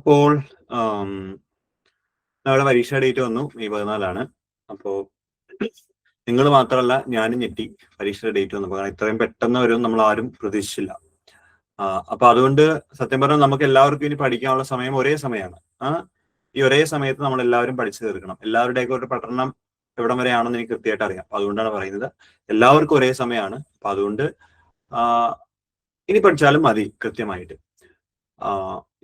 അപ്പോൾ നമ്മുടെ പരീക്ഷ ഡേറ്റ് വന്നു മെയ് 14. അപ്പോൾ നിങ്ങൾ മാത്രമല്ല ഞാനും ഞെട്ടി പരീക്ഷയുടെ ഡേറ്റ് വന്നപ്പോൾ. കാരണം ഇത്രയും പെട്ടെന്ന് വരും നമ്മൾ ആരും പ്രതീക്ഷിച്ചില്ല. അപ്പൊ അതുകൊണ്ട് സത്യം പറഞ്ഞാൽ നമുക്ക് എല്ലാവർക്കും ഇനി പഠിക്കാനുള്ള സമയം ഒരേ സമയമാണ്. ഈ ഒരേ സമയത്ത് നമ്മൾ എല്ലാവരും പഠിച്ചു തീർക്കണം. എല്ലാവരുടെയൊക്കെ ഒരു പഠനം എവിടം വരെയാണെന്ന് എനിക്ക് കൃത്യമായിട്ട് അറിയാം. അപ്പൊ അതുകൊണ്ടാണ് പറയുന്നത് എല്ലാവർക്കും ഒരേ സമയമാണ്. അപ്പൊ അതുകൊണ്ട് ഇനി പഠിച്ചാലും മതി കൃത്യമായിട്ട്.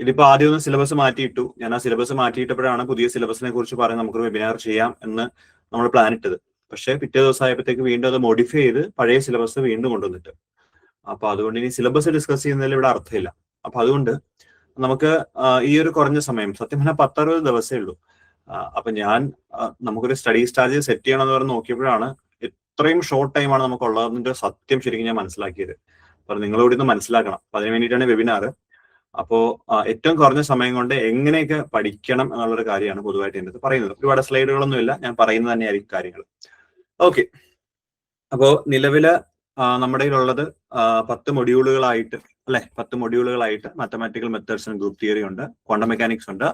ഇതിപ്പോ ആദ്യം ഒന്ന് സിലബസ് മാറ്റിയിട്ടു. ഞാൻ ആ സിലബസ് മാറ്റിയിട്ടപ്പോഴാണ് പുതിയ സിലബസിനെ കുറിച്ച് പറഞ്ഞ് നമുക്കൊരു വെബിനാർ ചെയ്യാം എന്ന് നമ്മൾ പ്ലാൻ ഇട്ടത്. പക്ഷെ പിറ്റേ ദിവസം ആയപ്പോഴത്തേക്ക് വീണ്ടും അത് മോഡിഫൈ ചെയ്ത് പഴയ സിലബസ് വീണ്ടും കൊണ്ടുവന്നിട്ട്. അപ്പൊ അതുകൊണ്ട് ഇനി സിലബസ് ഡിസ്കസ് ചെയ്യുന്നതിൽ ഇവിടെ അർത്ഥമില്ല. അപ്പൊ അതുകൊണ്ട് നമുക്ക് ഈ ഒരു കുറഞ്ഞ സമയം, സത്യം പറഞ്ഞാൽ 10-60 ദിവസമേ ഉള്ളൂ. അപ്പൊ ഞാൻ നമുക്കൊരു സ്റ്റഡി സ്ട്രാറ്റജി സെറ്റ് ചെയ്യണമെന്ന് പറഞ്ഞ് നോക്കിയപ്പോഴാണ് ഇത്രയും ഷോർട്ട് ടൈമാണ് നമുക്കുള്ളതിന്റെ സത്യം ശരിക്കും ഞാൻ മനസ്സിലാക്കിയത്. അപ്പൊ നിങ്ങളോട് ഇന്ന് മനസ്സിലാക്കണം. അപ്പൊ അതിന് വേണ്ടിയിട്ടാണ് വെബിനാർ. അപ്പോ ഏറ്റവും കുറഞ്ഞ സമയം കൊണ്ട് എങ്ങനെയൊക്കെ പഠിക്കണം എന്നുള്ളൊരു കാര്യമാണ് പൊതുവായിട്ട് എൻ്റെ പറയുന്നത്. ഒരുപാട് സ്ലൈഡുകളൊന്നും ഇല്ല, ഞാൻ പറയുന്നത് തന്നെയായിരിക്കും കാര്യങ്ങൾ. ഓക്കെ, അപ്പോ നിലവില് നമ്മുടെ കയ്യിലുള്ളത് 10 മൊഡ്യൂളുകളായിട്ട് അല്ലെ, 10 മൊഡ്യൂളുകളായിട്ട് mathematical methods and group theory ഉണ്ട്, ക്വാണ്ടം മെക്കാനിക്സ് ഉണ്ട്,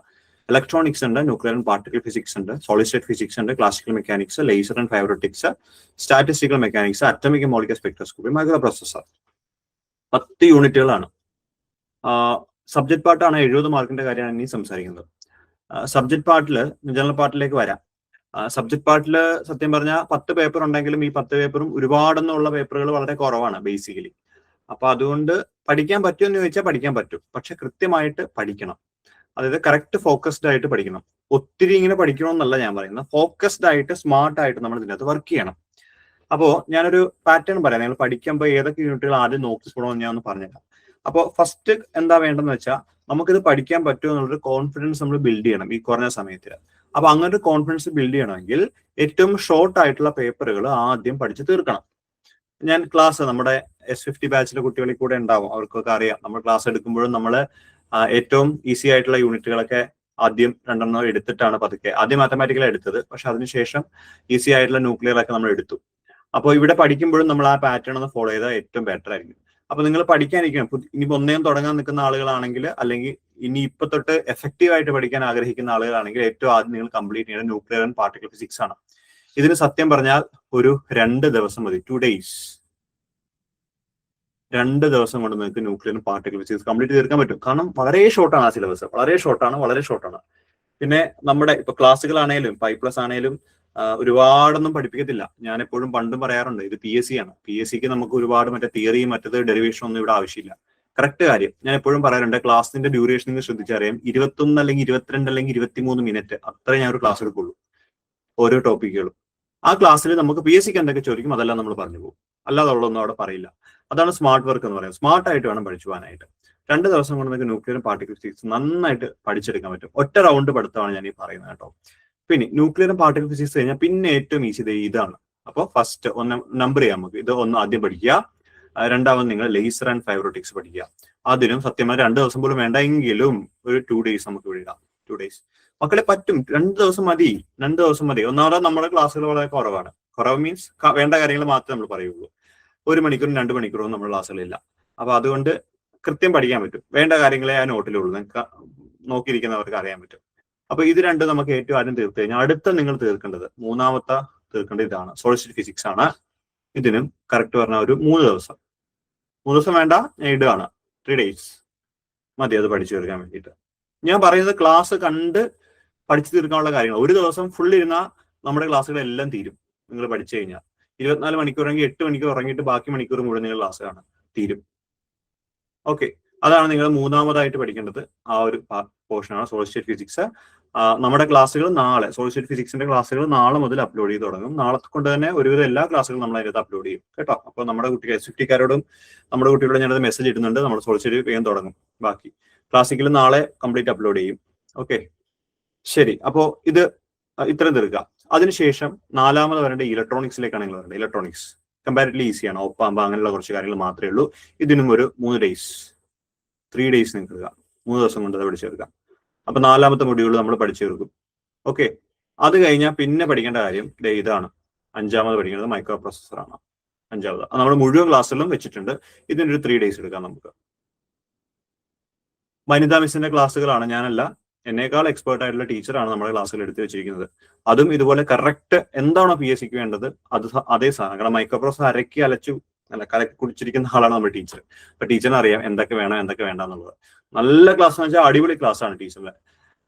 ഇലക്ട്രോണിക്സ് ഉണ്ട്, ന്യൂക്ലിയർ ആൻഡ് പാർട്ടിക്കൽ ഫിസിക്സ് ഉണ്ട്, സോളിഡ് സ്റ്റേറ്റ് ഫിസിക്സ് ഉണ്ട്, classical mechanics, laser and fibre optics, statistical mechanics, atomic molecular spectroscopy, microprocessor. 10 യൂണിറ്റുകളാണ്. സബ്ജക്ട് പാർട്ടാണ് 70 മാർക്കിന്റെ കാര്യമാണ് ഇനി സംസാരിക്കുന്നത്. സബ്ജക്ട് പാർട്ടില് ജനറൽ പാർട്ടിലേക്ക് വരാം. സബ്ജക്ട് പാർട്ടില് സത്യം പറഞ്ഞാൽ 10 പേപ്പർ ഉണ്ടെങ്കിലും ഈ 10 പേപ്പറും ഒരുപാടൊന്നുള്ള പേപ്പറുകൾ വളരെ കുറവാണ് ബേസിക്കലി. അപ്പൊ അതുകൊണ്ട് പഠിക്കാൻ പറ്റുമെന്ന് ചോദിച്ചാൽ പഠിക്കാൻ പറ്റും, പക്ഷെ കൃത്യമായിട്ട് പഠിക്കണം. അതായത് കറക്റ്റ് ഫോക്കസ്ഡ് ആയിട്ട് പഠിക്കണം. ഒത്തിരി ഇങ്ങനെ പഠിക്കണമെന്നല്ല ഞാൻ പറയുന്നത്, ഫോക്കസ്ഡ് ആയിട്ട് സ്മാർട്ട് ആയിട്ട് നമ്മൾ ഇതിനകത്ത് വർക്ക് ചെയ്യണം. അപ്പോ ഞാനൊരു പാറ്റേൺ പറയാം. നിങ്ങൾ പഠിക്കുമ്പോൾ ഏതൊക്കെ യൂണിറ്റുകൾ ആദ്യം നോക്കിക്കണമെന്ന് ഞാൻ ഒന്ന് പറഞ്ഞുതരാം. അപ്പോൾ ഫസ്റ്റ് എന്താ വേണ്ടെന്ന് വെച്ചാൽ നമുക്കിത് പഠിക്കാൻ പറ്റുമോ എന്നുള്ളൊരു കോൺഫിഡൻസ് നമ്മൾ ബിൽഡ് ചെയ്യണം ഈ കുറഞ്ഞ സമയത്തിൽ. അപ്പൊ അങ്ങനെ ഒരു കോൺഫിഡൻസ് ബിൽഡ് ചെയ്യണമെങ്കിൽ ഏറ്റവും ഷോർട്ട് ആയിട്ടുള്ള പേപ്പറുകൾ ആദ്യം പഠിച്ച് തീർക്കണം. ഞാൻ ക്ലാസ് നമ്മുടെ S50 ബാച്ചിലെ കുട്ടികളിൽ കൂടെ ഉണ്ടാവും, അവർക്കൊക്കെ അറിയാം. നമ്മൾ ക്ലാസ് എടുക്കുമ്പോഴും നമ്മൾ ഏറ്റവും ഈസി ആയിട്ടുള്ള യൂണിറ്റുകളൊക്കെ ആദ്യം 2 എടുത്തിട്ടാണ് പതുക്കെ ആദ്യം മാത്തമാറ്റിക്കൽ എടുത്തത്. പക്ഷെ അതിനുശേഷം ഈസി ആയിട്ടുള്ള ന്യൂക്ലിയർ ഒക്കെ നമ്മൾ എടുത്തു. അപ്പോൾ ഇവിടെ പഠിക്കുമ്പോഴും നമ്മൾ ആ പാറ്റേൺ ഒന്ന് ഫോളോ ചെയ്താൽ ഏറ്റവും ബെറ്റർ ആയിരിക്കും. അപ്പൊ നിങ്ങൾ പഠിക്കാനിരിക്കണം. ഇനിയിപ്പോ ഒന്നേം തുടങ്ങാൻ നിൽക്കുന്ന ആളുകളാണെങ്കിൽ, അല്ലെങ്കിൽ ഇനി ഇപ്പൊ തൊട്ട് എഫക്റ്റീവ് ആയിട്ട് പഠിക്കാൻ ആഗ്രഹിക്കുന്ന ആളുകളാണെങ്കിൽ ഏറ്റവും ആദ്യം നിങ്ങൾ കംപ്ലീറ്റ് ചെയ്യുന്നത് ന്യൂക്ലിയർ ആൻഡ് പാർട്ടിക്കൽ ഫിസിക്സ് ആണ്. ഇതിന് സത്യം പറഞ്ഞാൽ ഒരു 2 ദിവസം മതി, 2 days. 2 ദിവസം കൊണ്ട് നിങ്ങൾക്ക് nuclear and particle physics complete തീർക്കാൻ പറ്റും. കാരണം വളരെ ഷോർട്ടാണ് ആ സിലബസ്, വളരെ ഷോർട്ടാണ്. പിന്നെ നമ്മുടെ ഇപ്പൊ ക്ലാസ്സുകളാണേലും 5+ ആണേലും ഒരുപാടൊന്നും പഠിപ്പിക്കത്തില്ല. ഞാൻ എപ്പോഴും പണ്ടും പറയാറുണ്ട്, ഇത് PSC ആണ്. PSCക്ക് നമുക്ക് ഒരുപാട് മറ്റേ തിയറിയും മറ്റത് ഡെറിവേഷൻ ഒന്നും ഇവിടെ ആവശ്യമില്ല. കറക്റ്റ് കാര്യം ഞാൻ എപ്പോഴും പറയാറുണ്ട്, ക്ലാസിന്റെ ഡ്യൂറേഷൻ നിങ്ങൾ ശ്രദ്ധിച്ചറിയാം. 21 അല്ലെങ്കിൽ 22 അല്ലെങ്കിൽ 23 മിനിറ്റ് അത്രേ ഞാൻ ഒരു ക്ലാസ് എടുക്കുള്ളൂ, ഓരോ ടോപ്പിക്കുകളും. ആ ക്ലാസ്സിൽ നമുക്ക് PSCക്ക് എന്തൊക്കെ ചോദിക്കും അതെല്ലാം നമ്മൾ പറഞ്ഞു പോകും, അല്ലാതെ ഉള്ളതൊന്നും അവിടെ പറയില്ല. അതാണ് സ്മാർട്ട് വർക്ക് എന്ന് പറയുന്നത്. സ്മാർട്ട് ആയിട്ട് വേണം പഠിച്ചു പോകാനായിട്ട്. 2 ദിവസം കൊണ്ട് നിങ്ങൾക്ക് ന്യൂക്ലിയർ പാർട്ടിക്കൽ ഫിസിക്സ് നന്നായിട്ട് പഠിച്ചെടുക്കാൻ പറ്റും. ഒറ്റ റൗണ്ട് പഠിത്തമാണ് ഞാൻ ഈ പറയുന്നത് കേട്ടോ. പിന്നെ ന്യൂക്ലിയർ പാർട്ടിക്കൽ ഫിസിക്സ് കഴിഞ്ഞാൽ പിന്നെ ഏറ്റവും ഈസി ഇതാണ്. അപ്പോൾ ഫസ്റ്റ് ഒന്ന് നമ്പർ ചെയ്യാം നമുക്ക്. ഇത് ഒന്ന് ആദ്യം പഠിക്കുക. രണ്ടാമത് നിങ്ങൾ ലേസർ ആൻഡ് ഫൈബ്രോട്ടിക്സ് പഠിക്കുക. അതിനും സത്യമായി 2 ദിവസം പോലും വേണ്ട, എങ്കിലും ഒരു 2 days നമുക്ക് വിടാം. 2 days മക്കളെ പറ്റും. 2 ദിവസം മതി. ഒന്നാമത് നമ്മുടെ ക്ലാസ്സുകൾ വളരെ കുറവാണ്. കുറവ് മീൻസ് വേണ്ട കാര്യങ്ങൾ മാത്രമേ നമ്മൾ പറയുള്ളൂ. 1 മണിക്കൂറും 2 മണിക്കൂറും നമ്മുടെ ക്ലാസ്സുകളില്ല. അപ്പൊ അതുകൊണ്ട് കൃത്യം പഠിക്കാൻ പറ്റും. വേണ്ട കാര്യങ്ങളെ ആ നോട്ടിലുള്ളൂ, നിങ്ങൾക്ക് നോക്കിയിരിക്കുന്നവർക്ക് അറിയാൻ പറ്റും. അപ്പൊ ഇത് 2 നമുക്ക് ഏറ്റവും ആദ്യം തീർത്ത് കഴിഞ്ഞാൽ അടുത്ത നിങ്ങൾ തീർക്കേണ്ടത്, മൂന്നാമത്തെ തീർക്കേണ്ടത് ഇതാണ്, സോളിഡ് സ്റ്റേറ്റ് ഫിസിക്സ് ആണ്. ഇതിനും കറക്റ്റ് പറഞ്ഞാൽ ഒരു 3 ദിവസം. 3 ദിവസം വേണ്ട, ഞാൻ ഇടുകയാണ്. 3 days മതി അത് പഠിച്ചു തീർക്കാൻ വേണ്ടിയിട്ട്. ഞാൻ പറയുന്നത് ക്ലാസ് കണ്ട് പഠിച്ചു തീർക്കാനുള്ള കാര്യങ്ങൾ. ഒരു ദിവസം ഫുൾ ഇരുന്നാൽ നമ്മുടെ ക്ലാസ്സുകളെല്ലാം തീരും. നിങ്ങൾ പഠിച്ചു കഴിഞ്ഞാൽ 24 മണിക്കൂറെങ്കിൽ 8 മണിക്കൂർ ഉറങ്ങിയിട്ട് ബാക്കി മണിക്കൂർ മുഴുവൻ നിങ്ങൾ ക്ലാസ് കാണാം, തീരും. ഓക്കെ, അതാണ് നിങ്ങൾ മൂന്നാമതായിട്ട് പഠിക്കേണ്ടത്. ആ ഒരു പോർഷനാണ് സോളിഡ് സ്റ്റേറ്റ് ഫിസിക്സ്. നമ്മുടെ ക്ലാസ്സുകൾ നാളെ, സോളിഡ് സ്റ്റേറ്റ് ഫിസിക്സിന്റെ ക്ലാസ്സുകൾ നാളെ മുതൽ അപ്ലോഡ് ചെയ്ത് തുടങ്ങും. നാളെ കൊണ്ട് തന്നെ ഒരുവിധം എല്ലാ ക്ലാസ്സുകളും നമ്മൾ അതിനകത്ത് അപ്ലോഡ് ചെയ്യും കേട്ടോ. അപ്പോൾ നമ്മുടെ കുട്ടികൾ S50കാരോടും നമ്മുടെ കുട്ടികളോട് ഞാനത് മെസ്സേജ് ഇടുന്നുണ്ട്. നമ്മൾ സോളിഡ് സ്റ്റേറ്റ് വേഗം തുടങ്ങും. ബാക്കി ക്ലാസിക്കൽ നാളെ കംപ്ലീറ്റ് അപ്ലോഡ് ചെയ്യും. ഓക്കെ, ശരി. അപ്പോൾ ഇത് ഇത്രയും തീർക്കുക. അതിനുശേഷം 4ാമത് വരേണ്ട ഇലക്ട്രോണിക്സിലേക്കാണ് നിങ്ങൾ വരേണ്ടത്. ഇലക്ട്രോണിക്സ് കമ്പാരിറ്റീവ്ലി ഈസിയാണ്. ഒപ്പാകുമ്പോൾ അങ്ങനെയുള്ള കുറച്ച് കാര്യങ്ങൾ മാത്രമേ ഉള്ളൂ. ഇതിനും ഒരു 3 days 3 days നിങ്ങൾക്ക് എടുക്കാം. 3 ദിവസം കൊണ്ട് അത് പഠിച്ചെടുക്കാം. അപ്പൊ 4ാമത്തെ മൊഡ്യൂൾ നമ്മൾ പഠിച്ചു തീർക്കും. ഓക്കെ, അത് കഴിഞ്ഞാൽ പിന്നെ പഠിക്കേണ്ട കാര്യം ഇതാണ്. 5ാമത് പഠിക്കുന്നത് മൈക്രോ പ്രോസസർ ആണ്. 5ാമത് നമ്മൾ മുഴുവൻ ക്ലാസ്സുകളിലും വെച്ചിട്ടുണ്ട്. ഇതിനൊരു 3 days എടുക്കാം നമുക്ക്. വനിതാ മിസ്സിന്റെ ക്ലാസ്സുകളാണ്, ഞാനല്ല. എന്നേക്കാൾ എക്സ്പേർട്ട് ആയിട്ടുള്ള ടീച്ചറാണ് നമ്മുടെ ക്ലാസ്സിൽ എടുത്തു വെച്ചിരിക്കുന്നത്. അതും ഇതുപോലെ കറക്റ്റ് എന്താണോ PSCക്ക് വേണ്ടത് അത് അതേ സാധനം. കാരണം മൈക്രോപ്രോസസർ അരക്കി അലച്ചു കലക്കി കുടിച്ചിരിക്കുന്ന ആളാണ് നമ്മുടെ ടീച്ചർ. അപ്പൊ ടീച്ചറിന് അറിയാം എന്തൊക്കെ വേണം എന്തൊക്കെ വേണ്ട എന്നുള്ളത്. നല്ല ക്ലാസ് എന്ന് വെച്ചാൽ അടിപൊളി ക്ലാസ് ആണ് ടീച്ചറിന്റെ.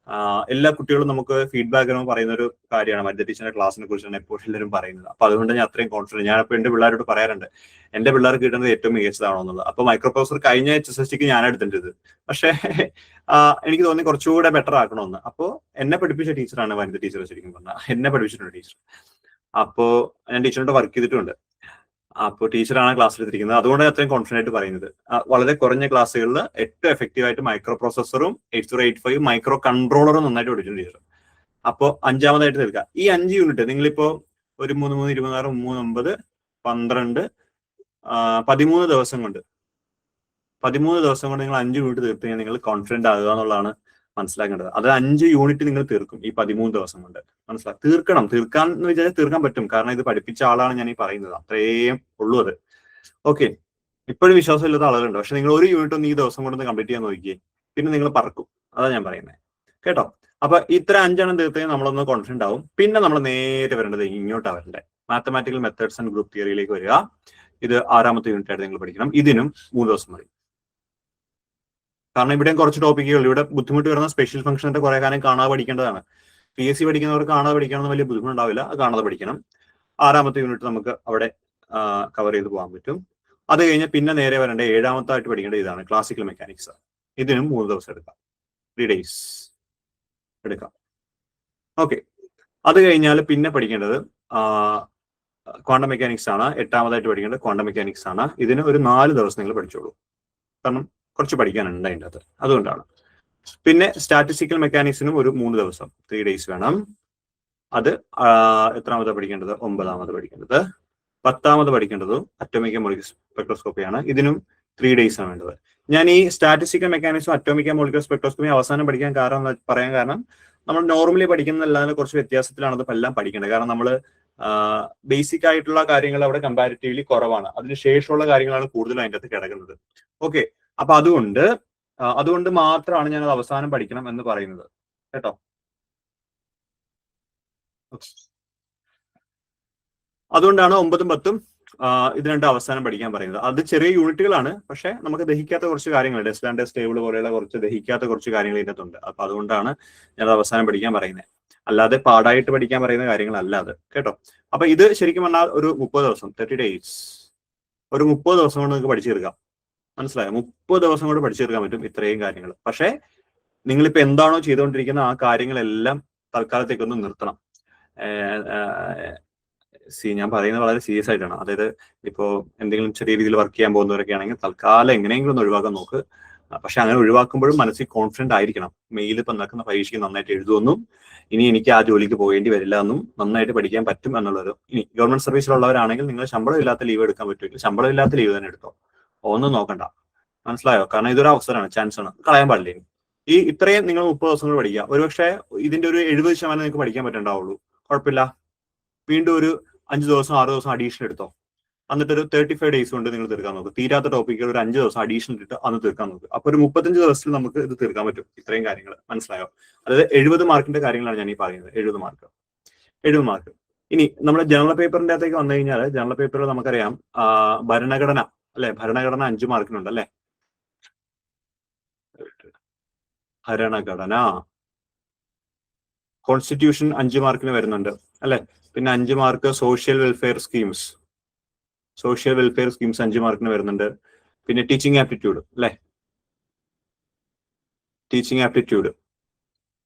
എല്ലാ കുട്ടികളും നമുക്ക് ഫീഡ്ബാക്ക് പറയുന്ന ഒരു കാര്യമാണ് മറ്റേ ടീച്ചറിന്റെ ക്ലാസ്സിനെ കുറിച്ചാണ് എപ്പോഴും എല്ലാവരും പറയുന്നത്. അപ്പൊ അതുകൊണ്ട് ഞാൻ അത്രയും കോൺഫിഡൻറ്റ്. ഞാനിപ്പോൾ എന്റെ പിള്ളേരോട് പറയാറുണ്ട് എന്റെ പിള്ളേർക്ക് കിട്ടുന്നത് ഏറ്റവും മികച്ചതാണോ എന്നുള്ളത്. അപ്പൊ മൈക്രോപ്രോസസർ കഴിഞ്ഞ HSSTക്ക് ഞാൻ എടുത്തിട്ടത്, പക്ഷേ എനിക്ക് തോന്നി കുറച്ചുകൂടെ ബെറ്റർ ആക്കണമെന്ന്. അപ്പോൾ എന്നെ പഠിപ്പിച്ച ടീച്ചറാണ് വനിത ടീച്ചർ, ശരിക്കും പറഞ്ഞാൽ എന്നെ പഠിപ്പിച്ചിട്ടുണ്ട് ടീച്ചർ. അപ്പോ ഞാൻ ടീച്ചറിനോട് വർക്ക് ചെയ്തിട്ടുണ്ട്. അപ്പോൾ ടീച്ചറാണ് ക്ലാസ്സിൽ എടുത്തിരിക്കുന്നത്. അതുകൊണ്ട് അത്രയും കോൺഫിഡന്റ് ആയിട്ട് പറയുന്നത്. വളരെ കുറഞ്ഞ ക്ലാസ്സുകളിൽ ഏറ്റവും എഫക്റ്റീവ് ആയിട്ട് മൈക്രോ പ്രോസസ്സറും 8085 മൈക്രോ കൺട്രോളറും നന്നായിട്ട് പഠിച്ചിട്ടുണ്ട് ടീച്ചർ. അപ്പോൾ 5ാമതായിട്ട് തീർക്കുക. ഈ 5 യൂണിറ്റ് നിങ്ങളിപ്പോ ഒരു 3, 3, 26, 3, 9, 12, 13 ദിവസം കൊണ്ട് 13 ദിവസം കൊണ്ട് നിങ്ങൾ 5 യൂണിറ്റ് തീർത്ത് കഴിഞ്ഞാൽ നിങ്ങൾ കോൺഫിഡന്റ് ആകുക എന്നുള്ളതാണ് മനസ്സിലാക്കേണ്ടത്. അത് 5 യൂണിറ്റ് നിങ്ങൾ തീർക്കും ഈ 13 ദിവസം കൊണ്ട്. മനസ്സിലാക്കി തീർക്കാൻ എന്ന് വിചാരിച്ചാൽ തീർക്കാൻ പറ്റും. കാരണം ഇത് പഠിപ്പിച്ച ആളാണ് ഞാൻ ഈ പറയുന്നത്. അത്രയും ഉള്ളൂ അത്. ഓക്കെ, ഇപ്പോഴും വിശ്വാസമില്ലാത്ത ആളുകളുണ്ട്. പക്ഷെ നിങ്ങൾ ഒരു യൂണിറ്റ് ഒന്ന് ഈ ദിവസം കൊണ്ടൊന്ന് കംപ്ലീറ്റ് ചെയ്യാൻ നോക്കിയേ, പിന്നെ നിങ്ങൾ പറക്കും. അതാ ഞാൻ പറയുന്നത് കേട്ടോ. അപ്പൊ ഇത്ര 5 തീർത്ത് കഴിഞ്ഞാൽ നമ്മളൊന്ന് കോൺഫിഡന്റ് ആവും. പിന്നെ നമ്മൾ നേരെ വരേണ്ടത് ഇങ്ങോട്ടാണ് വരേണ്ടത്. മാത്തമാറ്റിക്കൽ മെത്തേഡ്സ് ആൻഡ് ഗ്രൂപ്പ് തിയറിയിലേക്ക് വരിക. ഇത് 6ാമത്തെ യൂണിറ്റ് ആയിട്ട് നിങ്ങൾ പഠിക്കണം. ഇതിനും 3 ദിവസം മതി. കാരണം ഇവിടെയും കുറച്ച് ടോപ്പിക്കുകൾ, ഇവിടെ ബുദ്ധിമുട്ട് വരുന്ന സ്പെഷ്യൽ ഫംഗ്ഷന്റെ കുറെ കാലം കാണാതെ പഠിക്കേണ്ടതാണ്. PSC പഠിക്കുന്നവർക്ക് കാണാതെ പഠിക്കണമെന്ന് വലിയ ബുദ്ധിമുട്ടുണ്ടാവില്ല, അത് കാണാതെ പഠിക്കണം. 6ാമത്തെ യൂണിറ്റ് നമുക്ക് അവിടെ കവർ ചെയ്ത് പോകാൻ പറ്റും. അത് കഴിഞ്ഞ് പിന്നെ നേരെ വരേണ്ട 7ാമത്തായിട്ട് പഠിക്കേണ്ടത് ഇതാണ്, ക്ലാസിക്കൽ മെക്കാനിക്സ്. ഇതിനും 3 ദിവസം എടുക്കാം, 3 days എടുക്കാം. ഓക്കെ, അത് കഴിഞ്ഞാൽ പിന്നെ പഠിക്കേണ്ടത് ക്വാണ്ടം മെക്കാനിക്സ് ആണ്. 8ാമതായിട്ട് പഠിക്കേണ്ടത് ക്വാണ്ടം മെക്കാനിക്സ് ആണ്. ഇതിന് ഒരു 4 ദിവസം നിങ്ങൾ പഠിച്ചോളൂ. കാരണം കുറച്ച് പഠിക്കാനുണ്ട് അതിൻ്റെ അകത്ത്, അതുകൊണ്ടാണ്. പിന്നെ സ്റ്റാറ്റിസ്റ്റിക്കൽ മെക്കാനിക്സിനും ഒരു 3 ദിവസം, 3 days വേണം. അത് എത്രാമത് പഠിക്കേണ്ടത്? 9ാമത് പഠിക്കേണ്ടത്. 10ാമത് പഠിക്കേണ്ടതും അറ്റോമിക് മോളിക്യൂലർ സ്പെക്ട്രോസ്കോപ്പിയാണ്. ഇതിനും 3 days ആണ് വേണ്ടത്. ഞാൻ ഈ സ്റ്റാറ്റിസ്റ്റിക്കൽ മെക്കാനിക്സും അറ്റോമിക് മോളിക്യൂലർ സ്പെക്ട്രോസ്കോപ്പി അവസാനം പഠിക്കാൻ പറയാൻ കാരണം നമ്മൾ നോർമലി പഠിക്കുന്നതല്ലാതെ കുറച്ച് വ്യത്യാസത്തിലാണ് അത് എല്ലാം പഠിക്കേണ്ടത്. കാരണം നമ്മൾ ബേസിക് ആയിട്ടുള്ള കാര്യങ്ങൾ അവിടെ കമ്പാരിറ്റീവ്ലി കുറവാണ്. അതിനുശേഷമുള്ള കാര്യങ്ങളാണ് കൂടുതൽ അതിൻ്റെ അകത്ത് കിടക്കുന്നത്. ഓക്കെ, അപ്പൊ അതുകൊണ്ട് മാത്രമാണ് ഞാൻ അത് അവസാനം പഠിക്കണം എന്ന് പറയുന്നത് കേട്ടോ. അതുകൊണ്ടാണ് 9ഉം 10ഉം ഇത് രണ്ടും അവസാനം പഠിക്കാൻ പറയുന്നത്. അത് ചെറിയ യൂണിറ്റുകളാണ്, പക്ഷെ നമുക്ക് ദഹിക്കാത്ത കുറച്ച് കാര്യങ്ങൾ, ഡെസ്ലാൻഡ് ടേബിൾ പോലെയുള്ള കുറച്ച് ദഹിക്കാത്ത കുറച്ച് കാര്യങ്ങൾ ഇതിനകത്തുണ്ട്. അപ്പൊ അതുകൊണ്ടാണ് ഞാൻ അവസാനം പഠിക്കാൻ പറയുന്നത്, അല്ലാതെ പാടായിട്ട് പഠിക്കാൻ പറയുന്ന കാര്യങ്ങളല്ല അത് കേട്ടോ. അപ്പൊ ഇത് ശരിക്കും പറഞ്ഞാൽ ഒരു 30 ദിവസം, 30 days, ഒരു 30 ദിവസം കൊണ്ട് നിങ്ങൾക്ക് പഠിച്ചു തീർക്കാം. മനസ്സിലായോ? 30 ദിവസം കൊണ്ട് പഠിച്ചു തീർക്കാൻ പറ്റും ഇത്രയും കാര്യങ്ങൾ. പക്ഷെ നിങ്ങളിപ്പോ എന്താണോ ചെയ്തുകൊണ്ടിരിക്കുന്ന ആ കാര്യങ്ങളെല്ലാം തൽക്കാലത്തേക്കൊന്ന് നിർത്തണം. ഞാൻ പറയുന്നത് വളരെ സീരിയസ് ആയിട്ടാണ്. അതായത് ഇപ്പോ എന്തെങ്കിലും ചെറിയ രീതിയിൽ വർക്ക് ചെയ്യാൻ പോകുന്നവരൊക്കെ ആണെങ്കിൽ തൽക്കാലം എങ്ങനെയെങ്കിലും ഒന്ന് ഒഴിവാക്കാൻ നോക്ക്. പക്ഷെ അങ്ങനെ ഒഴിവാക്കുമ്പോഴും മനസ്സിൽ കോൺഫിഡന്റ് ആയിരിക്കണം. മെയിൽ ഇപ്പം നടക്കുന്ന പരീക്ഷയ്ക്ക് നന്നായിട്ട് എഴുതുമെന്നും ഇനി എനിക്ക് ആ ജോലിക്ക് പോകേണ്ടി വരില്ല എന്നും നന്നായിട്ട് പഠിക്കാൻ പറ്റും എന്നുള്ളത്. ഇനി ഗവൺമെന്റ് സർവീസിലുള്ളവരാണെങ്കിൽ നിങ്ങൾ ശമ്പളം ഇല്ലാത്ത ലീവ് എടുക്കാൻ പറ്റുമെങ്കിൽ ശമ്പളം ഇല്ലാത്ത ലീവ് തന്നെ എടുത്തോ, ഒന്നും നോക്കണ്ട. മനസ്സിലായോ? കാരണം ഇതൊരു അവസരമാണ്, ചാൻസ് ആണ്, കളയാൻ പാടില്ല. ഈ ഇത്രയും നിങ്ങൾ 30 ദിവസങ്ങൾ പഠിക്കുക. ഒരുപക്ഷെ ഇതിന്റെ ഒരു 70% നിങ്ങൾക്ക് പഠിക്കാൻ പറ്റുന്നുണ്ടാവുള്ളൂ, കുഴപ്പമില്ല. വീണ്ടും ഒരു 5 ദിവസം 6 ദിവസം അഡീഷണൽ എടുത്തോ. എന്നിട്ട് ഒരു 35 days കൊണ്ട് നിങ്ങൾ തീർക്കാൻ നോക്കും. തീരാത്ത ടോപ്പിക്കുകൾ ഒരു 5 ദിവസം അഡീഷണൽ ഇട്ട് അന്ന് തീർക്കാൻ നോക്കും. അപ്പൊ ഒരു 35 ദിവസത്തിൽ നമുക്ക് ഇത് തീർക്കാൻ പറ്റും ഇത്രയും കാര്യങ്ങൾ. മനസ്സിലായോ? അതായത് 70 മാർക്കിന്റെ കാര്യങ്ങളാണ് ഞാൻ ഈ പറയുന്നത്. 70 മാർക്ക്. ഇനി നമ്മുടെ ജനറൽ പേപ്പറിന്റെ അകത്തേക്ക് വന്നു കഴിഞ്ഞാൽ ജനറൽ പേപ്പറിൽ നമുക്കറിയാം ഭരണഘടന അല്ലെ, ഭരണഘടന 5 മാർക്കിനുണ്ട് അല്ലെ. ഭരണഘടന കോൺസ്റ്റിറ്റ്യൂഷൻ 5 മാർക്കിന് വരുന്നുണ്ട് അല്ലെ. പിന്നെ 5 മാർക്ക് സോഷ്യൽ വെൽഫെയർ സ്കീംസ് 5 മാർക്കിന് വരുന്നുണ്ട്. പിന്നെ ടീച്ചിങ് ആപ്റ്റിറ്റ്യൂഡ് അല്ലെ,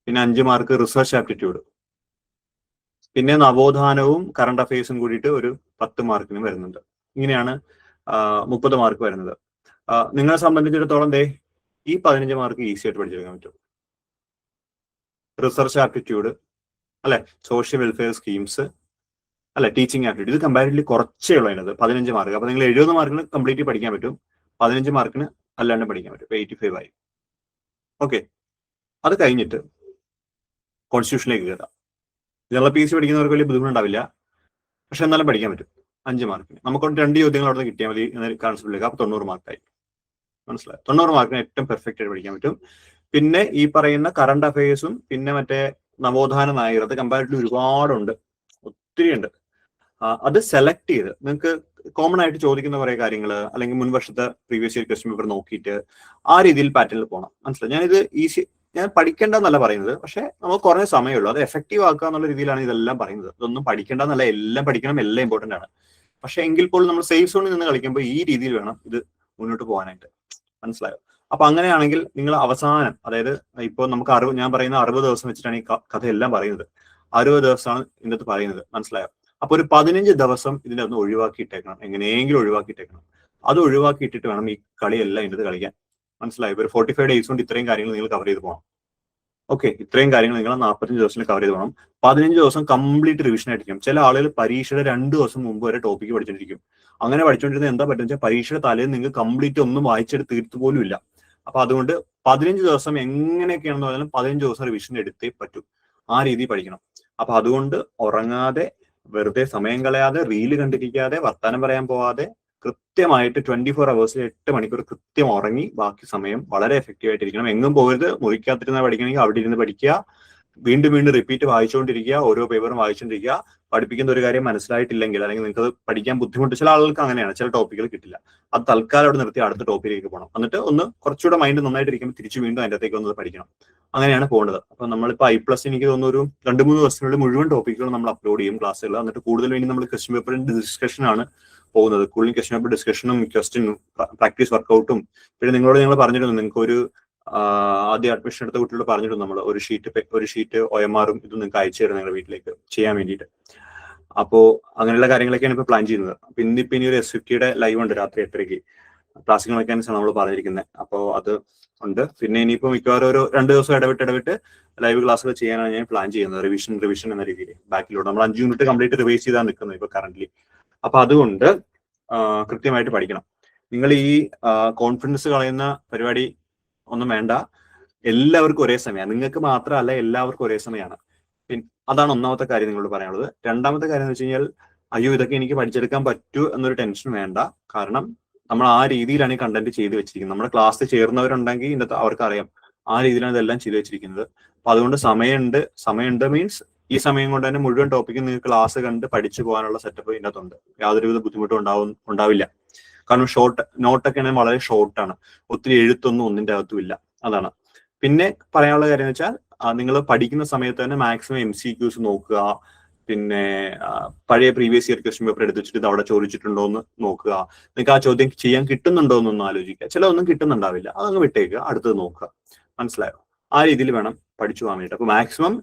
പിന്നെ 5 മാർക്ക് റിസർച്ച് ആപ്റ്റിറ്റ്യൂഡ്. പിന്നെ നവോത്ഥാനവും കറണ്ട് അഫയേഴ്സും കൂടിയിട്ട് ഒരു 10 മാർക്കിനും വരുന്നുണ്ട്. ഇങ്ങനെയാണ് 30 മാർക്ക് വരുന്നത്. നിങ്ങളെ സംബന്ധിച്ചിടത്തോളം ഈ 15 മാർക്ക് ഈസി ആയിട്ട് പഠിച്ചെടുക്കാൻ പറ്റും. റിസർച്ച് ആപ്റ്റിറ്റ്യൂഡ് അല്ലെ, സോഷ്യൽ വെൽഫെയർ സ്കീംസ് അല്ലെ, ടീച്ചിങ് ആപ്റ്റിറ്റ്യൂഡ്, ഇത് കമ്പാരിറ്റീവ്ലി കുറച്ചേ ഉള്ളൂ അതിനകത്ത് 15 മാർക്ക്. അപ്പൊ നിങ്ങൾ 70 മാർക്കിന് കംപ്ലീറ്റ് പഠിക്കാൻ പറ്റും, 15 മാർക്കിന് അല്ലാണ്ട് പഠിക്കാൻ പറ്റും. 85 ആയി. ഓക്കെ, അത് കഴിഞ്ഞിട്ട് കോൺസ്റ്റിറ്റ്യൂഷനിലേക്ക് കയറാം. ജനറൽ PSC പഠിക്കുന്നവർക്ക് വലിയ ബുദ്ധിമുട്ടുണ്ടാവില്ല, പക്ഷെ എന്നാലും പഠിക്കാൻ പറ്റും 5 മാർക്കിന്. നമുക്കൊണ്ട് 2 ചോദ്യങ്ങൾ അവിടെ കിട്ടിയാൽ മതി കോൺസെപ്റ്റിലേക്ക്. അപ്പൊ 90 മാർക്കായി. മനസ്സിലായി? 90 മാർക്കിന് ഏറ്റവും പെർഫെക്റ്റ് ആയിട്ട് പഠിക്കാൻ പറ്റും. പിന്നെ ഈ പറയുന്ന കറണ്ട് അഫയേഴ്സും പിന്നെ മറ്റേ നവോത്ഥാന നായകർ, അത് കമ്പാരിറ്റീവ്ലി ഒരുപാടുണ്ട്, ഒത്തിരി ഉണ്ട്. അത് സെലക്ട് ചെയ്ത് നിങ്ങൾക്ക് കോമൺ ആയിട്ട് ചോദിക്കുന്ന കുറെ കാര്യങ്ങൾ അല്ലെങ്കിൽ മുൻ വർഷത്തെ പ്രീവിയസ് ഇയർ ക്വസ്റ്റ്യൻ പേപ്പർ നോക്കിയിട്ട് ആ രീതിയിൽ പാറ്റേണിൽ പോകണം. മനസ്സിലായി? ഞാനിത് ഈസി, ഞാൻ പഠിക്കേണ്ടെന്നല്ല പറയുന്നത്, പക്ഷെ നമുക്ക് കുറഞ്ഞ സമയമുള്ളൂ, അത് എഫക്റ്റീവ് ആക്കുക എന്നുള്ള രീതിയിലാണ് ഇതെല്ലാം പറയുന്നത്. ഇതൊന്നും പഠിക്കേണ്ടെന്നല്ല, എല്ലാം പഠിക്കണം, എല്ലാം ഇമ്പോർട്ടന്റ് ആണ്. പക്ഷെ എങ്കിൽ പോലും നമ്മൾ സേഫ് സോണിൽ നിന്ന് കളിക്കുമ്പോൾ ഈ രീതിയിൽ വേണം ഇത് മുന്നോട്ട് പോകാനായിട്ട്. മനസ്സിലായോ? അപ്പൊ അങ്ങനെയാണെങ്കിൽ നിങ്ങൾ അവസാനം, അതായത് ഇപ്പോൾ നമുക്ക് ഞാൻ പറയുന്ന 60 ദിവസം വെച്ചിട്ടാണ് ഈ കഥ എല്ലാം പറയുന്നത്. 60 ദിവസമാണ് ഇതിനകത്ത് പറയുന്നത്. മനസ്സിലായോ? അപ്പൊ ഒരു 15 ദിവസം ഇതിനെ ഒന്ന് ഒഴിവാക്കിയിട്ടേക്കണം, എങ്ങനെയെങ്കിലും ഒഴിവാക്കിയിട്ടേക്കണം. അത് ഒഴിവാക്കിയിട്ടിട്ട് വേണം ഈ കളിയെല്ലാം ഇതിനകത്ത് കളിക്കാൻ. മനസ്സിലായോ? ഒരു 45 ഡേയ്സ് കൊണ്ട് ഇത്രയും കാര്യങ്ങൾ നിങ്ങൾ കവർ ചെയ്ത് പോകണം. ഓക്കെ, ഇത്രയും കാര്യങ്ങൾ നിങ്ങൾ 45 ദിവസത്തിൽ കവർ ചെയ്ത് പോകണം. 15 ദിവസം കംപ്ലീറ്റ് റിവിഷൻ ആയിരിക്കും. ചില ആളുകൾ പരീക്ഷയുടെ 2 ദിവസം മുമ്പ് വരെ ടോപ്പിക്ക് പഠിച്ചോണ്ടിരിക്കും. അങ്ങനെ പഠിച്ചുകൊണ്ടിരുന്നത് എന്താ പറ്റുന്ന വെച്ചാൽ പരീക്ഷയുടെ തലേന്ന് നിങ്ങൾക്ക് കംപ്ലീറ്റ് ഒന്നും വായിച്ചെടുത്ത് തീർത്തു പോലും ഇല്ല. അപ്പൊ അതുകൊണ്ട് 15 ദിവസം എങ്ങനെയൊക്കെയാണെന്ന് പറഞ്ഞാലും 15 ദിവസം റിവിഷൻ എടുത്തേ പറ്റൂ. ആ രീതിയിൽ പഠിക്കണം. അപ്പൊ അതുകൊണ്ട് ഉറങ്ങാതെ, വെറുതെ സമയം കളയാതെ, റീല് കണ്ടിരിക്കാതെ, വർത്താനം പറയാൻ പോവാതെ, കൃത്യമായിട്ട് 24 അവേഴ്സിൽ 8 മണിക്കൂർ കൃത്യം ഉറങ്ങി ബാക്കി സമയം വളരെ എഫക്റ്റീവ് ആയിട്ടിരിക്കണം. എങ്ങും പോകരുത്. മുറിക്കാത്തിരുന്ന പഠിക്കണമെങ്കിൽ അവിടെ ഇരുന്ന് പഠിക്കുക. വീണ്ടും വീണ്ടും റിപ്പീറ്റ് വായിച്ചുകൊണ്ടിരിക്കുക, ഓരോ പേപ്പറും വായിച്ചുകൊണ്ടിരിക്കുക. പഠിപ്പിക്കുന്ന ഒരു കാര്യം മനസ്സിലായിട്ടില്ലെങ്കിൽ അല്ലെങ്കിൽ നിങ്ങൾക്ക് അത് പഠിക്കാൻ ബുദ്ധിമുട്ട്, ചില ആളുകൾക്ക് അങ്ങനെയാണ്, ചില ടോപ്പിക്കുകൾ കിട്ടില്ല. അത് തൽക്കാലം അവിടെ നിർത്തി അടുത്ത ടോപ്പിലേക്ക് പോകണം. എന്നിട്ട് ഒന്ന് കുറച്ചുകൂടെ മൈൻഡ് നന്നായിട്ടിരിക്കുമ്പോൾ തിരിച്ചു വീണ്ടും അതിൻ്റെ അകത്തേക്ക് ഒന്ന് പഠിക്കണം. അങ്ങനെയാണ് പോകേണ്ടത്. അപ്പൊ നമ്മളിപ്പോൾ I+ എനിക്ക് തോന്നുന്നു ഒരു 2-3 ദിവസത്തിനുള്ളിൽ മുഴുവൻ ടോപ്പിക്കുകൾ നമ്മൾ അപ്ലോഡ് ചെയ്യും ക്ലാസ്സുകൾ. എന്നിട്ട് കൂടുതൽ വേണ്ടി നമ്മൾ ക്വസ്റ്റ്യൻ പേപ്പറിന്റെ ഡിസ്കഷൻ ആണ് പോകുന്നത്. കൂടുതലും ക്വസ്റ്റ്യൻ പേപ്പർ ഡിസ്കഷനും ക്വസ്റ്റ്യൻ പ്രാക്ടീസ് വർക്കൗട്ടും. പിന്നെ നിങ്ങളോട് ഞങ്ങൾ പറഞ്ഞിരുന്നു, നിങ്ങൾക്ക് ഒരു ആദ്യം അഡ്മിഷൻ എടുത്ത കുട്ടികളോട് പറഞ്ഞിരുന്നു നമ്മൾ ഒരു ഷീറ്റ് OMR-ഉം ഇതും നിങ്ങൾക്ക് അയച്ചു തരും നിങ്ങളുടെ വീട്ടിലേക്ക് ചെയ്യാൻ വേണ്ടിയിട്ട്. അപ്പോ അങ്ങനെയുള്ള കാര്യങ്ങളൊക്കെയാണ് ഇപ്പൊ പ്ലാൻ ചെയ്യുന്നത്. അപ്പൊ ഇന്നിപ്പോ ഇനി ഒരു SFT-യുടെ ലൈവ് ഉണ്ട് രാത്രി 8:30. ക്ലാസിക്കൽ മെക്കാനിക്സ് ആണ് നമ്മൾ പറഞ്ഞിരിക്കുന്നത്. അപ്പോൾ അത് ഉണ്ട്. പിന്നെ ഇനിയിപ്പോ മിക്കവാറും ഒരു 2 ദിവസം ഇടവിട്ട് ലൈവ് ക്ലാസ്സുകൾ ചെയ്യാനാണ് ഞാൻ പ്ലാൻ ചെയ്യുന്നത്. റിവിഷൻ എന്ന രീതിയിൽ ബാക്കിലോട്ട് നമ്മൾ 5 യൂണിറ്റ് കംപ്ലീറ്റ് റിവൈസ് ചെയ്താണ് നിൽക്കുന്നത് ഇപ്പൊ കറന്റ്ലി. അപ്പൊ അതുകൊണ്ട് കൃത്യമായിട്ട് പഠിക്കണം. നിങ്ങൾ ഈ കോൺഫിഡൻസ് കളയുന്ന പരിപാടി ഒന്നും വേണ്ട. എല്ലാവർക്കും ഒരേ സമയമാണ്, നിങ്ങൾക്ക് മാത്രമല്ല എല്ലാവർക്കും ഒരേ സമയമാണ്. പിന്നെ അതാണ് ഒന്നാമത്തെ കാര്യം നിങ്ങളോട് പറയാനുള്ളത്. രണ്ടാമത്തെ കാര്യം എന്ന് വെച്ച് കഴിഞ്ഞാൽ, അയ്യോ ഇതൊക്കെ എനിക്ക് പഠിച്ചെടുക്കാൻ പറ്റൂ എന്നൊരു ടെൻഷൻ വേണ്ട. കാരണം നമ്മൾ ആ രീതിയിലാണ് ഈ കണ്ടന്റ് ചെയ്ത് വെച്ചിരിക്കുന്നത്. നമ്മുടെ ക്ലാസ്സിൽ ചേർന്നവരുണ്ടെങ്കിൽ ഇന്നത്തെ അവർക്ക് അറിയാം ആ രീതിയിലാണ് ഇതെല്ലാം ചെയ്തു വെച്ചിരിക്കുന്നത്. അപ്പൊ അതുകൊണ്ട് സമയമുണ്ട് മീൻസ് ഈ സമയം കൊണ്ട് തന്നെ മുഴുവൻ ടോപ്പിക്കും നിങ്ങൾക്ക് ക്ലാസ് കണ്ട് പഠിച്ചു പോകാനുള്ള സെറ്റപ്പ് ഇതിനകത്തുണ്ട്. യാതൊരുവിധ ബുദ്ധിമുട്ടും ഉണ്ടാവില്ല. കാരണം നോട്ടൊക്കെ ആണെങ്കിൽ വളരെ ഷോർട്ടാണ്, ഒത്തിരി എഴുത്തൊന്നും ഒന്നിന്റെ അകത്തും ഇല്ല. അതാണ്. പിന്നെ പറയാനുള്ള കാര്യം എന്ന് വെച്ചാൽ, നിങ്ങൾ പഠിക്കുന്ന സമയത്ത് തന്നെ മാക്സിമം MCQs നോക്കുക. പിന്നെ പഴയ പ്രീവിയസ് ഇയർ ക്വസ്റ്റ്യൻ പേപ്പർ എടുത്ത് വെച്ചിട്ട് ഇത് അവിടെ ചോദിച്ചിട്ടുണ്ടോ എന്ന് നോക്കുക. നിങ്ങൾക്ക് ആ ചോദ്യം ചെയ്യാൻ കിട്ടുന്നുണ്ടോ എന്നൊന്ന് ആലോചിക്കുക. ചിലതൊന്നും കിട്ടുന്നുണ്ടാവില്ല, അതങ്ങ് വിട്ടേക്കുക, അടുത്തത് നോക്കുക. മനസ്സിലായോ? ആ രീതിയിൽ വേണം പഠിച്ചു പോകാൻ വേണ്ടിയിട്ട്. അപ്പൊ മാക്സിമം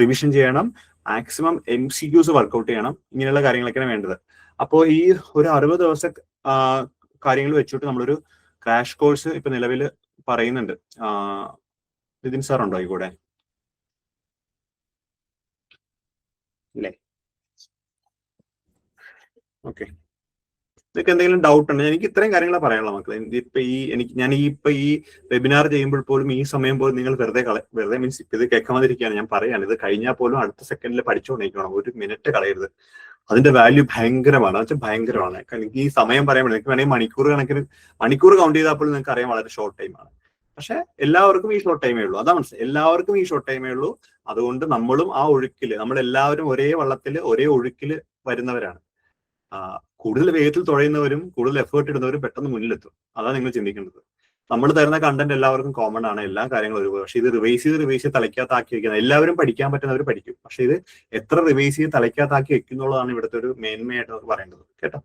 റിവിഷൻ ചെയ്യണം, മാക്സിമം MCQs വർക്കൗട്ട് ചെയ്യണം. ഇങ്ങനെയുള്ള കാര്യങ്ങളൊക്കെയാണ് വേണ്ടത്. അപ്പോൾ ഈ ഒരു 60 ദിവസ കാര്യങ്ങൾ വെച്ചിട്ട് നമ്മളൊരു ക്രാഷ് കോഴ്സ് ഇപ്പൊ നിലവിൽ പറയുന്നുണ്ട്. നിതിൻ സാർ ഉണ്ടോ ഈ കൂടെ? ഇല്ലേ? ഓക്കെ. നിങ്ങൾക്ക് എന്തെങ്കിലും ഡൗട്ട് ഉണ്ടോ? എനിക്ക് ഇത്രയും കാര്യങ്ങളാണ് പറയാനുള്ള മക്കളെ. ഇപ്പൊ ഞാൻ ഈ വെബിനാർ ചെയ്യുമ്പോൾ പോലും ഈ സമയം പോലും നിങ്ങൾ വെറുതെ മീൻസ് ഇപ്പൊ ഇത് കേൾക്കാതിരിക്കുകയാണ് ഞാൻ പറയാണ്. ഇത് കഴിഞ്ഞാൽ പോലും അടുത്ത സെക്കൻഡിൽ പഠിച്ചുകൊണ്ടിരിക്കണം. ഒരു മിനിറ്റ് കളയരുത്. അതിന്റെ വാല്യൂ ഭയങ്കരമാണ്. അത് ഭയങ്കരമാണ്. എനിക്ക് ഈ സമയം പറയാൻ നിങ്ങൾക്ക് വേണമെങ്കിൽ മണിക്കൂർ കൗണ്ട് ചെയ്താൽ പോലും നിങ്ങൾക്ക് അറിയാം വളരെ ഷോർട്ട് ടൈമാണ്. പക്ഷെ എല്ലാവർക്കും ഈ ഷോർട്ട് ടൈമേ ഉള്ളൂ. അതാ മനസ്സിലായി, എല്ലാവർക്കും ഈ ഷോർട്ട് ടൈമേ ഉള്ളൂ. അതുകൊണ്ട് നമ്മളും ആ ഒഴുക്കില്, നമ്മളെല്ലാവരും ഒരേ വള്ളത്തില് ഒരേ ഒഴുക്കില് വരുന്നവരാണ്. കൂടുതൽ വേഗത്തിൽ തുഴയുന്നവരും കൂടുതൽ എഫേർട്ട് ഇടുന്നവരും പെട്ടെന്ന് മുന്നിലെത്തും. അതാണ് നിങ്ങൾ ചിന്തിക്കേണ്ടത്. നമ്മൾ തരുന്ന കണ്ടന്റ് എല്ലാവർക്കും കോമൺ ആണ്, എല്ലാ കാര്യങ്ങളും ഒരുപോലെ. പക്ഷെ ഇത് റിവൈസ് ചെയ്ത് തലയ്ക്കകത്താക്കി വെക്കുന്നത്, എല്ലാവരും പഠിക്കാൻ പറ്റുന്നവർ പഠിക്കും. പക്ഷെ ഇത് എത്ര റിവൈസ് ചെയ്ത് തലയ്ക്കകത്താക്കി വെക്കുന്നുള്ളതാണ് ഇവിടുത്തെ ഒരു മേന്മയായിട്ട് നമുക്ക് പറയേണ്ടത്. കേട്ടോ?